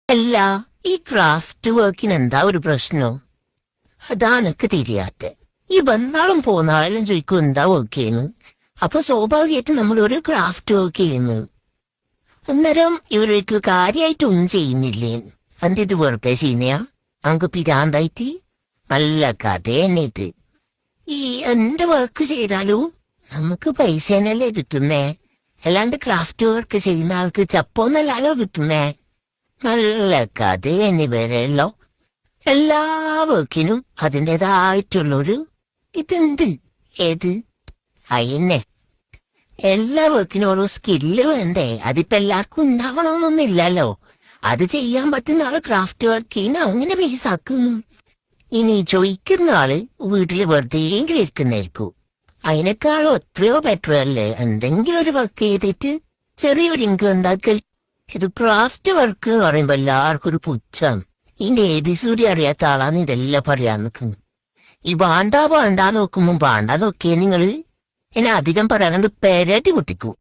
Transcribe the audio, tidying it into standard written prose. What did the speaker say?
അല്ല, ഈ ക്രാഫ്റ്റ് വർക്കിന് എന്താ ഒരു പ്രശ്നം? അതാനൊക്കെ തിരിയാത്തെ. ഈ വന്നാളും പോന്നാളും ചോദിക്കും എന്താ വർക്ക് ചെയ്യുന്നു. അപ്പൊ സ്വാഭാവികമായിട്ടും നമ്മൾ ഒരു ക്രാഫ്റ്റ് വർക്ക് ചെയ്യുന്നു. അന്നേരം ഇവർക്ക് കാര്യമായിട്ടൊന്നും ചെയ്യുന്നില്ലേ? എന്തിത് വെറുതെ ചെയ്യുന്നയാ? നമുക്ക് പിരാന്തായിട്ട് നല്ല കഥ എന്നിട്ട് ഈ എന്ത് വർക്ക് ചെയ്താലും നമുക്ക് പൈസ തന്നെയല്ലേ കിട്ടുന്നേ. അല്ലാണ്ട് ക്രാഫ്റ്റ് വർക്ക് ചെയ്യുന്ന ആൾക്ക് ചപ്പോന്നല്ലാലോ കിട്ടുന്നേ. നല്ല കഥ തന്നെ വരല്ലോ. എല്ലാ വർക്കിനും അതിൻ്റെതായിട്ടുള്ളൊരു ഇതുണ്ട്. ഏത് അയന്നെ എല്ലാ വർക്കിനും ഓരോ സ്കില്ല് വേണ്ടേ? അതിപ്പോ എല്ലാവർക്കും ഉണ്ടാവണമെന്നൊന്നുമില്ലല്ലോ. അത് ചെയ്യാൻ പറ്റുന്ന ആള് ക്രാഫ്റ്റ് വർക്ക് ചെയ്യുന്ന അങ്ങനെ പൈസ ആക്കുന്നു. ഇനി ചോദിക്കുന്ന ആള് വീട്ടില് വെറുതെ ഇരിക്കുന്നേൽക്കും. അതിനേക്കാളും എത്രയോ ബെറ്റർ അല്ലേ എന്തെങ്കിലും ഒരു വർക്ക് ചെയ്തിട്ട് ചെറിയൊരു ഇൻകം ഉണ്ടാക്കൽ. ഇത് ക്രാഫ്റ്റ് വർക്ക് എന്ന് പറയുമ്പോ എല്ലാവർക്കും ഒരു പുച്ഛം. ഇതിന്റെ എബിസൂടി അറിയാത്ത ആളാണ് ഇതെല്ലാം പറയാൻ നിൽക്കുന്നു. ഈ വേണ്ടാ നോക്കുമ്പോ വേണ്ടാ നോക്കിയേ നിങ്ങള് എന്നെ അധികം പറയാനത് പേരാട്ടി പൊട്ടിക്കൂ.